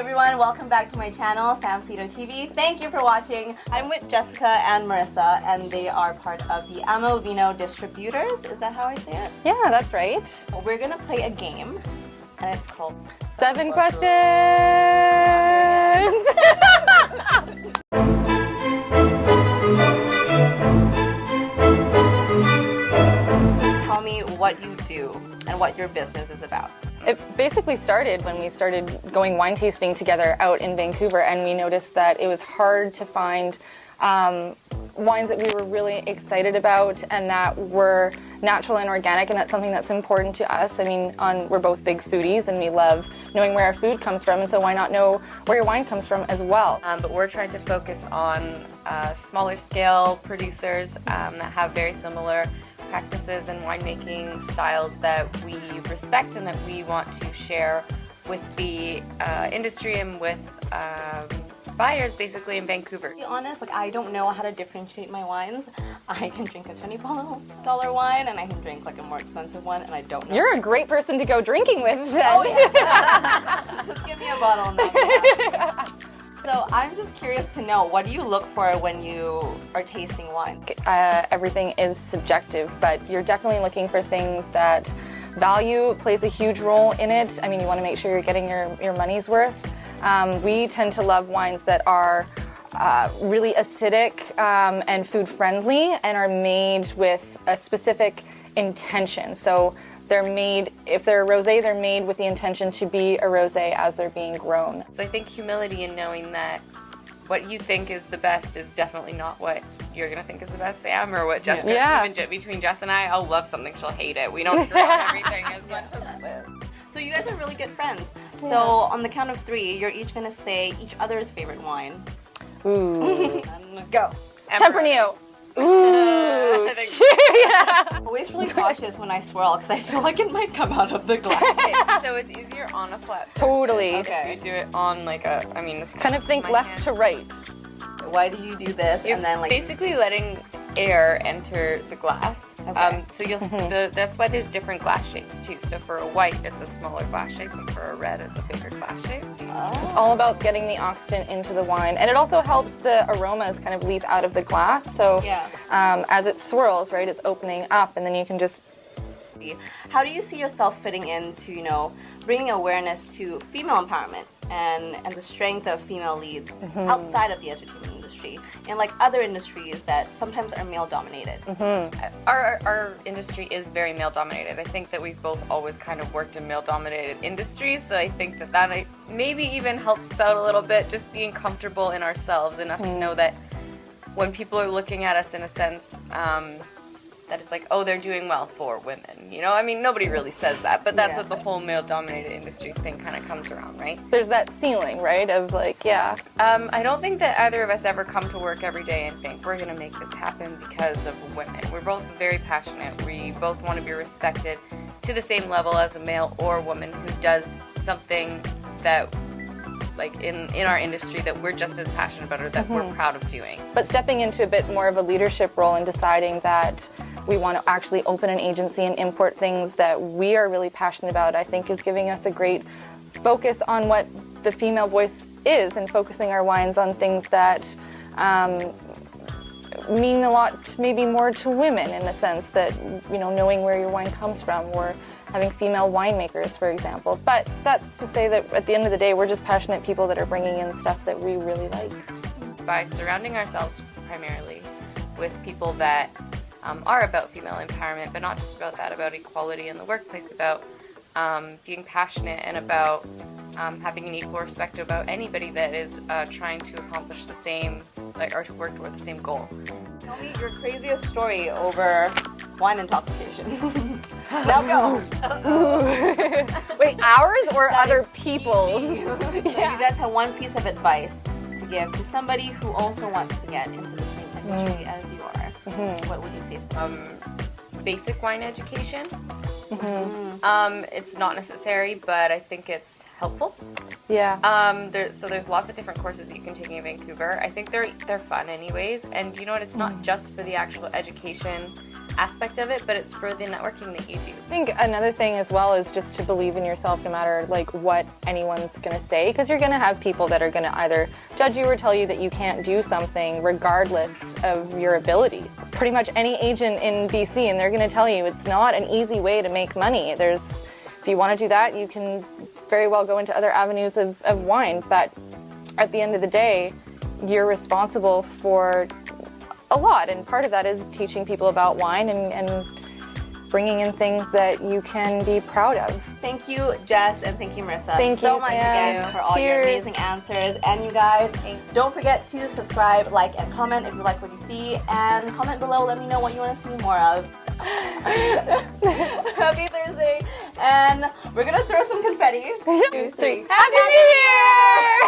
everyone, welcome back to my channel, Sito TV. Thank you for watching. I'm with Jessica and Marissa, and they are part of the Amovino Distributors. Is that how I say it? Yeah, that's right. We're gonna play a game, and it's called 7 questions. Tell me what you do and what your business is about. It basically started when we started going wine tasting together out in Vancouver, and we noticed that it was hard to find wines that we were really excited about and that were natural and organic, and that's something that's important to us. I mean, we're both big foodies and we love knowing where our food comes from, and so why not know where your wine comes from as well? But we're trying to focus on smaller scale producers that have very similar practices and winemaking styles that we respect and that we want to share with the industry and with buyers basically in Vancouver. To be honest, I don't know how to differentiate my wines. I can drink a $20 wine and I can drink a more expensive one, and I don't know. You're a great person to go drinking with then. Oh, yeah. Just give me a bottle now. So I'm just curious to know, what do you look for when you are tasting wine? Everything is subjective, but you're definitely looking for things that value plays a huge role in it. I mean, you want to make sure you're getting your money's worth. We tend to love wines that are really acidic and food friendly and are made with a specific intention. So they're made, if they're a rosé, they're made with the intention to be a rosé as they're being grown. So I think humility in knowing that what you think is the best is definitely not what you're going to think is the best, Sam, or what Jessica. Yeah. Even between Jess and I, I'll love something, she'll hate it. We don't agree on everything as much as So you guys are really good friends. Yeah. So on the count of 3, you're each going to say each other's favorite wine. Ooh. Go. Tempranillo. Ooh. I'm always really cautious when I swirl because I feel like it might come out of the glass. Okay, so it's easier on a flat surface. Totally. Okay. You do it on this kind of think left hand. to right. Why do you do this? You're and then basically letting air enter the glass. Okay. So you'll that's why there's different glass shapes too. So for a white, it's a smaller glass shape, and for a red, it's a bigger glass shape. It's all about getting the oxygen into the wine, and it also helps the aromas kind of leap out of the glass. So as it swirls, right, it's opening up, and then you can just. How do you see yourself fitting into, bringing awareness to female empowerment and the strength of female leads outside of the entertainment industry and other industries that sometimes are male dominated? Our industry is very male dominated. I think that we've both always kind of worked in male dominated industries, so I think that maybe even helps us out a little bit, just being comfortable in ourselves enough to know that when people are looking at us in a sense, that it's oh, they're doing well for women. I mean, nobody really says that, but that's what the whole male-dominated industry thing kind of comes around, right? There's that ceiling, right, of I don't think that either of us ever come to work every day and think, we're going to make this happen because of women. We're both very passionate. We both want to be respected to the same level as a male or woman who does something that in our industry that we're just as passionate about or that we're proud of doing. But stepping into a bit more of a leadership role and deciding that we want to actually open an agency and import things that we are really passionate about, I think is giving us a great focus on what the female voice is and focusing our wines on things that mean a lot maybe more to women, in a sense that, knowing where your wine comes from, or having female winemakers, for example. But that's to say that at the end of the day, we're just passionate people that are bringing in stuff that we really like. By surrounding ourselves primarily with people that are about female empowerment, but not just about that, about equality in the workplace, about being passionate and about having an equal respect about anybody that is trying to accomplish the same, or to work toward the same goal. Tell me your craziest story over wine intoxication. Now go. Wait, ours or other people's? You guys have one piece of advice to give to somebody who also wants to get into the same industry as you are. What would you say to them? Basic wine education. It's not necessary, but I think it's helpful. Yeah. There's lots of different courses that you can take in Vancouver. I think they're fun anyways, and you know what? It's not just for the actual education aspect of it, but it's for the networking that you do. I think another thing as well is just to believe in yourself no matter like what anyone's gonna say, because you're gonna have people that are gonna either judge you or tell you that you can't do something regardless of your ability. Pretty much any agent in BC, and they're gonna tell you it's not an easy way to make money. If you want to do that, you can very well go into other avenues of wine, but at the end of the day, you're responsible for a lot, and part of that is teaching people about wine and bringing in things that you can be proud of. Thank you, Jess, and thank you, Marissa. Thank so you, much Sam. again for all your amazing answers. And you guys, don't forget to subscribe, like, and comment if you like what you see, and comment below. Let me know what you want to see more of. Happy Thursday, and we're gonna throw some confetti. 2, 3. Happy New Year!